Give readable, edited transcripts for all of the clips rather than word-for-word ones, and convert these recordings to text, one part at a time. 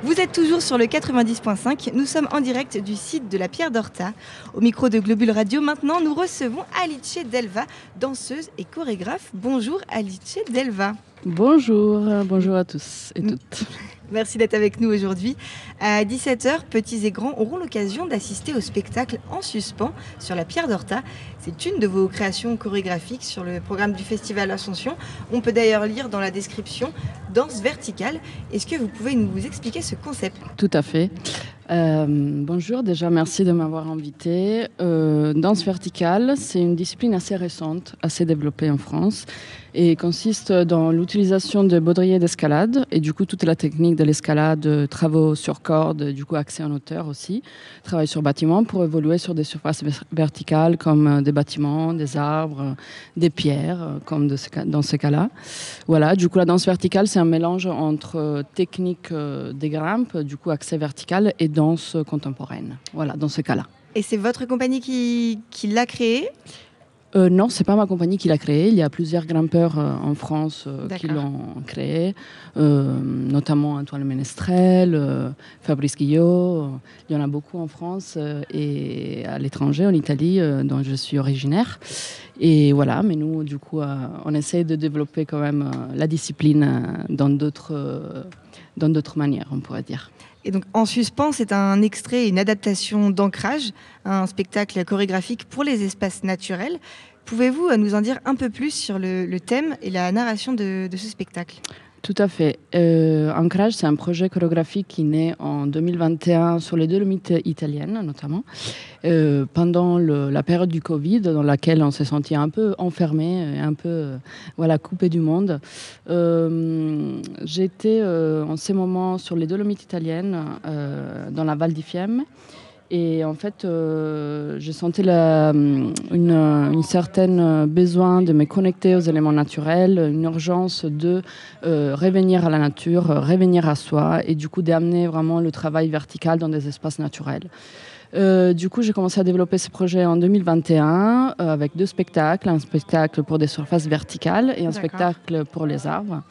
Vous êtes toujours sur le 90.5, nous sommes en direct du site de la Pierre d'Horta. Au micro de Globule Radio, maintenant, nous recevons Alice Delva, danseuse et chorégraphe. Bonjour Alice Delva. Bonjour à tous et toutes. Merci d'être avec nous aujourd'hui. À 17h, petits et grands auront l'occasion d'assister au spectacle En suspens sur la Pierre d'Horta. C'est une de vos créations chorégraphiques sur le programme du Festival Ascension. On peut d'ailleurs lire dans la description danse verticale. Est-ce que vous pouvez nous expliquer ce concept ? Tout à fait. Bonjour, déjà merci de m'avoir invité. Danse verticale, c'est une discipline assez récente, assez développée en France et consiste dans l'utilisation de baudriers d'escalade et du coup toute la technique de l'escalade, travaux sur corde, du coup accès en hauteur aussi, travail sur bâtiment pour évoluer sur des surfaces verticales comme des bâtiments, des arbres, des pierres, comme dans ce cas-là. Voilà, du coup la danse verticale c'est un mélange entre technique des grimpes, du coup accès vertical et danse contemporaine. Voilà, dans ce cas-là. Et c'est votre compagnie qui l'a créée ? Non, c'est pas ma compagnie qui l'a créé. Il y a plusieurs grimpeurs en France qui l'ont créé, notamment Antoine Ménestrel, Fabrice Guillot. Il y en a beaucoup en France et à l'étranger, en Italie, dont je suis originaire. Et voilà, mais nous, du coup, on essaie de développer quand même la discipline dans d'autres manières, on pourrait dire. Et donc, En suspens, c'est un extrait, une adaptation d'Ancrage, un spectacle chorégraphique pour les espaces naturels. Pouvez-vous nous en dire un peu plus sur le thème et la narration de ce spectacle ? Tout à fait. Ancrage, c'est un projet chorégraphique qui naît en 2021 sur les Dolomites italiennes, notamment, pendant la période du Covid, dans laquelle on s'est senti un peu enfermé, un peu coupé du monde. J'étais en ces moments sur les Dolomites italiennes, dans la Val di Fiemme. Et en fait, je sentais une certaine besoin de me connecter aux éléments naturels, une urgence de revenir à la nature, revenir à soi, et du coup d'amener vraiment le travail vertical dans des espaces naturels. Du coup, j'ai commencé à développer ce projet en 2021 avec 2 spectacles, un spectacle pour des surfaces verticales et un spectacle pour les arbres.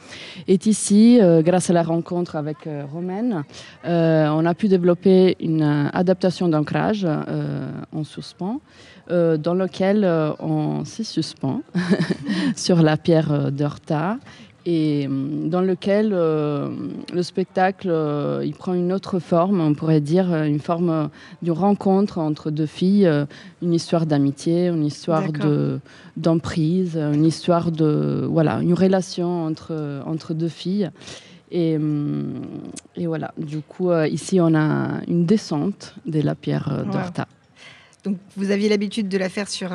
Et ici, grâce à la rencontre avec Romaine, on a pu développer une adaptation d'Ancrage en suspens, dans lequel on se suspend sur la Pierre d'Horta. Et dans lequel le spectacle il prend une autre forme, on pourrait dire une forme d'une rencontre entre 2 filles, une histoire d'amitié, une histoire d'emprise, une histoire une relation entre 2 filles. Et voilà, du coup ici on a une descente de la Pierre d'Horta. Donc, vous aviez l'habitude de la faire sur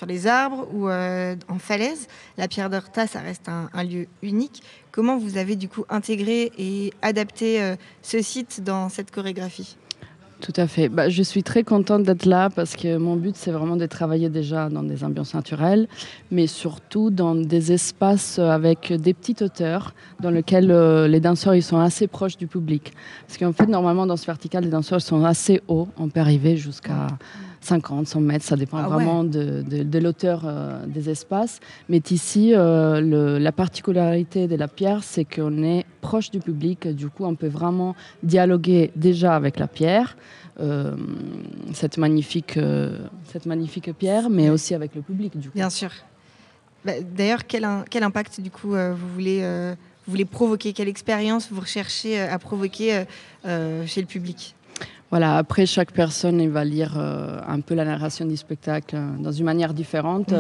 les arbres ou en falaise. La Pierre d'Horta, ça reste un lieu unique. Comment vous avez du coup intégré et adapté ce site dans cette chorégraphie ? Tout à fait. Je suis très contente d'être là parce que mon but, c'est vraiment de travailler déjà dans des ambiances naturelles, mais surtout dans des espaces avec des petites hauteurs dans lesquels les danseurs ils sont assez proches du public. Parce qu'en fait, normalement, dans ce vertical, les danseurs sont assez hauts. On peut arriver jusqu'à 50, 100 mètres, ça dépend vraiment de l'auteur des espaces. Mais ici, la particularité de la pierre, c'est qu'on est proche du public. Du coup, on peut vraiment dialoguer déjà avec la pierre, cette magnifique pierre, mais aussi avec le public. Du coup. Bien sûr. D'ailleurs, quel impact du coup vous voulez provoquer ? Quelle expérience vous recherchez à provoquer chez le public ? Voilà, après, chaque personne va lire un peu la narration du spectacle dans une manière différente,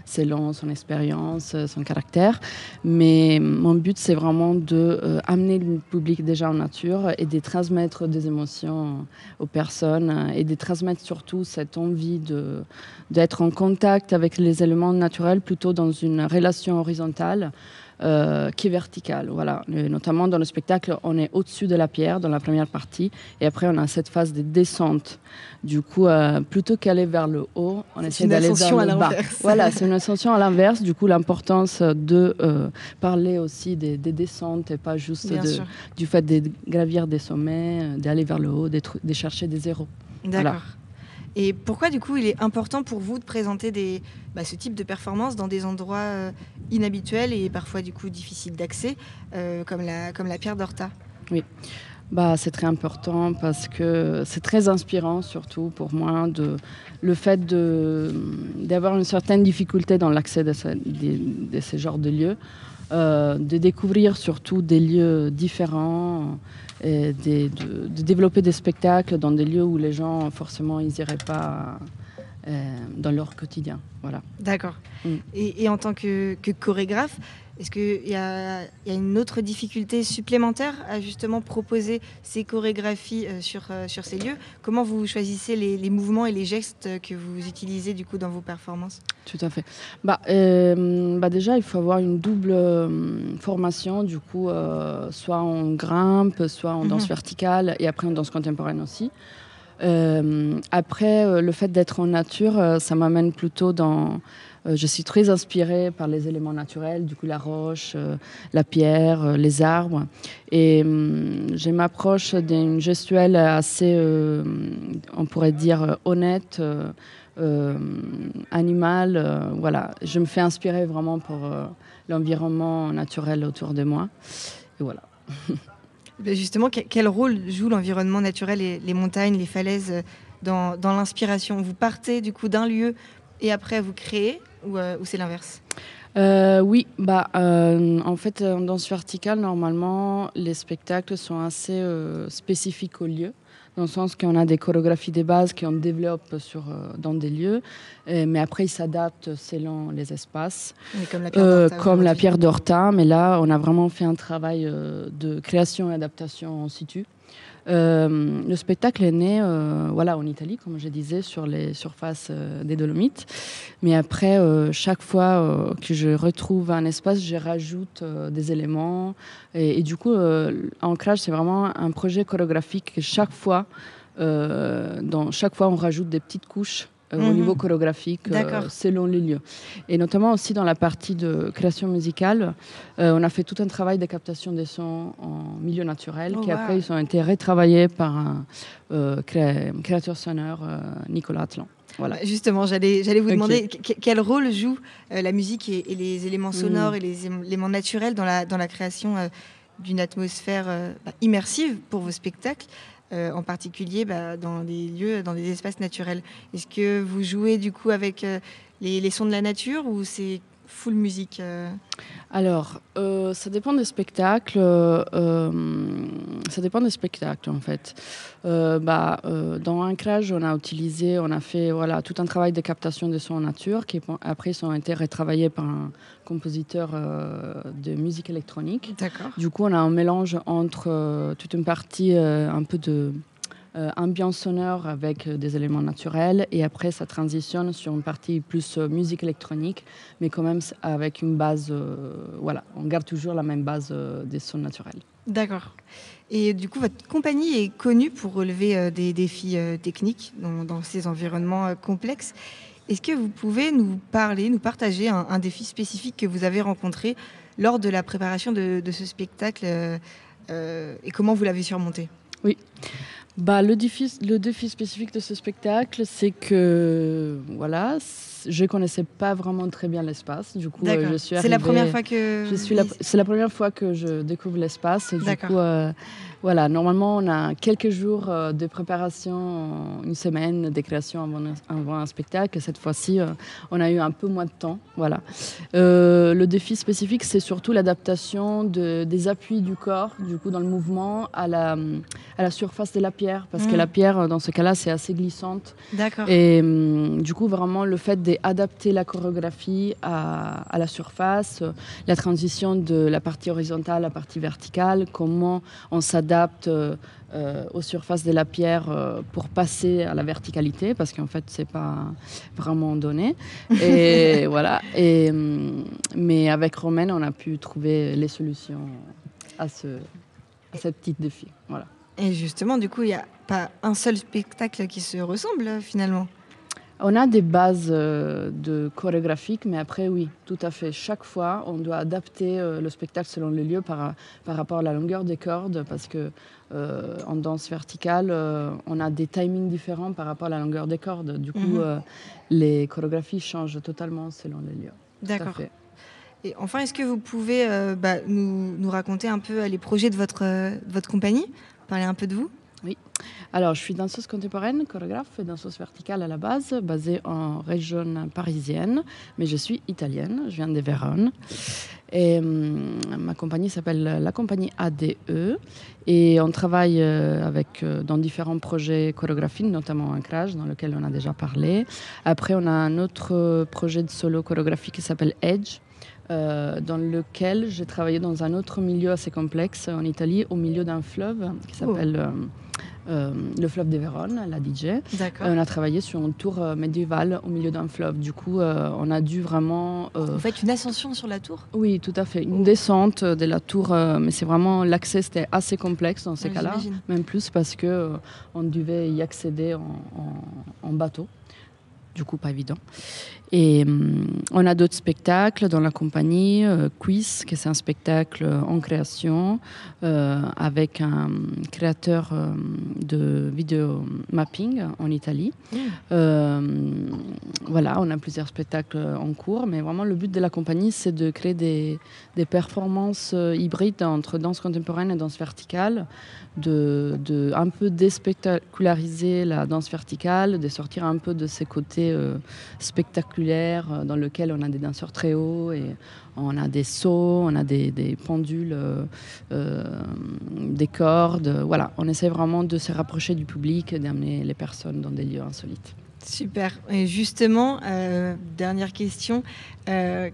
selon son expérience, son caractère. Mais mon but, c'est vraiment d'amener le public déjà en nature et de transmettre des émotions aux personnes et de transmettre surtout cette envie d'être en contact avec les éléments naturels, plutôt dans une relation horizontale. Qui est verticale, voilà. Notamment dans le spectacle, on est au-dessus de la pierre dans la première partie, et après on a cette phase de descente. Du coup, plutôt qu'aller vers le haut, on essaie d'aller vers le bas. Voilà, c'est une ascension à l'inverse. Du coup, l'importance de parler aussi des descentes et pas juste du fait de gravir des sommets, d'aller vers le haut, de chercher des zéros. D'accord. Voilà. Et pourquoi, du coup, il est important pour vous de présenter ce type de performance dans des endroits inhabituels et parfois, du coup, difficiles d'accès, comme la Pierre d'Horta ? Oui. C'est très important parce que c'est très inspirant, surtout pour moi, le fait d'avoir une certaine difficulté dans l'accès de ces genres de lieux, de découvrir surtout des lieux différents, et de développer des spectacles dans des lieux où les gens, forcément, ils n'iraient pas dans leur quotidien. Voilà. D'accord. Et en tant que chorégraphe, est-ce qu'il y a une autre difficulté supplémentaire à justement proposer ces chorégraphies sur ces lieux? Comment vous choisissez les mouvements et les gestes que vous utilisez du coup dans vos performances? Tout à fait. Déjà, il faut avoir une double formation, du coup, soit en grimpe, soit en danse verticale et après en danse contemporaine aussi. Après, le fait d'être en nature, ça m'amène plutôt dans... je suis très inspirée par les éléments naturels, du coup la roche, la pierre, les arbres. Et j'ai une approche d'une gestuelle assez, on pourrait dire, honnête, animale. Voilà. Je me fais inspirer vraiment pour l'environnement naturel autour de moi. Et voilà. Justement, quel rôle joue l'environnement naturel, les montagnes, les falaises dans l'inspiration? Vous partez du coup d'un lieu et après vous créez ou c'est l'inverse? Oui, en fait, en danse verticale, normalement, les spectacles sont assez spécifiques au lieu, dans le sens qu'on a des chorégraphies de base qu'on développe dans des lieux, mais après, ils s'adaptent selon les espaces. Oui, comme la pierre d'Horta. Comme la pierre d'Horta, mais là, on a vraiment fait un travail de création et adaptation en situ. Le spectacle est né en Italie, comme je disais, sur les surfaces des Dolomites. Mais après, chaque fois que je retrouve un espace, je rajoute des éléments. Et du coup, Ancrage, c'est vraiment un projet chorégraphique. Chaque fois, on rajoute des petites couches au niveau chorégraphique selon les lieux. Et notamment aussi dans la partie de création musicale, on a fait tout un travail de captation des sons en milieu naturel qui après ils ont été retravaillés par un créateur sonore, Nicolas Atlan. Voilà. Justement, j'allais vous demander quel rôle joue la musique et les éléments sonores et les éléments naturels dans la création d'une atmosphère immersive pour vos spectacles. En particulier dans des lieux, dans des espaces naturels. Est-ce que vous jouez du coup avec les sons de la nature ou c'est full musique? Alors, ça dépend des spectacles. Ça dépend des spectacles en fait. Dans Ancrage, on a fait tout un travail de captation des sons en nature qui après ont été retravaillés par un compositeur de musique électronique. D'accord. Du coup, on a un mélange entre toute une partie un peu de ambiance sonore avec des éléments naturels et après ça transitionne sur une partie plus musique électronique mais quand même avec une base on garde toujours la même base des sons naturels. D'accord. Et du coup votre compagnie est connue pour relever des défis techniques dans ces environnements complexes. Est-ce que vous pouvez nous partager un défi spécifique que vous avez rencontré lors de la préparation de ce spectacle et comment vous l'avez surmonté? Oui. Le défi spécifique de ce spectacle, c'est que je connaissais pas vraiment très bien l'espace. Du coup, je suis arrivée. C'est la première fois que. C'est la première fois que je découvre l'espace. Et du coup, normalement, on a quelques jours de préparation, une semaine de création avant un spectacle. Cette fois-ci, on a eu un peu moins de temps. Voilà. Le défi spécifique, c'est surtout l'adaptation des appuis du corps, du coup, dans le mouvement, à la surface de la pierre, parce que la pierre, dans ce cas-là, c'est assez glissante. D'accord. Et du coup, vraiment, le fait d'adapter la chorégraphie à la surface, la transition de la partie horizontale à la partie verticale, comment on s'adapte aux surfaces de la pierre pour passer à la verticalité, parce qu'en fait, c'est pas vraiment donné. Et voilà. Mais avec Romaine, on a pu trouver les solutions à ce petit défi. Voilà. Et justement, du coup, il n'y a pas un seul spectacle qui se ressemble finalement. On a des bases de chorégraphiques, mais après, oui, tout à fait. Chaque fois, on doit adapter le spectacle selon le lieu par rapport à la longueur des cordes, parce que en danse verticale, on a des timings différents par rapport à la longueur des cordes. Du coup, les chorégraphies changent totalement selon les lieux. D'accord. Et enfin, est-ce que vous pouvez nous raconter un peu les projets de votre compagnie Parlez un peu de vous. Oui. Alors, je suis danseuse contemporaine, chorégraphe et danseuse verticale à la base, basée en région parisienne, mais je suis italienne, je viens de Vérone. Et ma compagnie s'appelle la compagnie ADE et on travaille dans différents projets chorégraphiques, notamment Ancrage, dans lequel on a déjà parlé. Après, on a un autre projet de solo chorégraphique qui s'appelle Edge, dans lequel j'ai travaillé dans un autre milieu assez complexe en Italie, au milieu d'un fleuve qui s'appelle le fleuve de Vérone, la DJ. On a travaillé sur un tour médiéval au milieu d'un fleuve. Du coup, on a dû vraiment... Vous faites une ascension sur la tour ? Oui, tout à fait. Une descente de la tour, mais c'est vraiment... L'accès, c'était assez complexe dans ces cas-là. J'imagine. Même plus parce qu'on devait y accéder en bateau. Du coup, pas évident. Et on a d'autres spectacles dans la compagnie. Quiz, qui c'est un spectacle en création avec un créateur de vidéo mapping en Italie. Voilà, on a plusieurs spectacles en cours, mais vraiment le but de la compagnie, c'est de créer des performances hybrides entre danse contemporaine et danse verticale, de un peu déspectaculariser la danse verticale, de sortir un peu de ces côtés spectaculaires dans lequel on a des danseurs très hauts et on a des sauts, on a des pendules, des cordes. Voilà, on essaie vraiment de se rapprocher du public et d'amener les personnes dans des lieux insolites. Super. Et justement, dernière question, quelle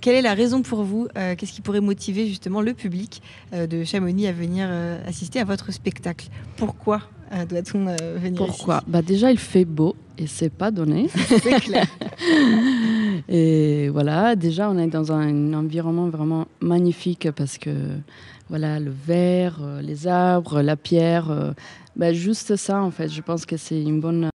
est la raison pour vous, qu'est-ce qui pourrait motiver justement le public de Chamonix à venir assister à votre spectacle ? Pourquoi doit-on venir Pourquoi ici ? Déjà, il fait beau et c'est pas donné. C'est clair. Et voilà, déjà, on est dans un environnement vraiment magnifique parce que voilà, le verre, les arbres, la pierre, juste ça, en fait, je pense que c'est une bonne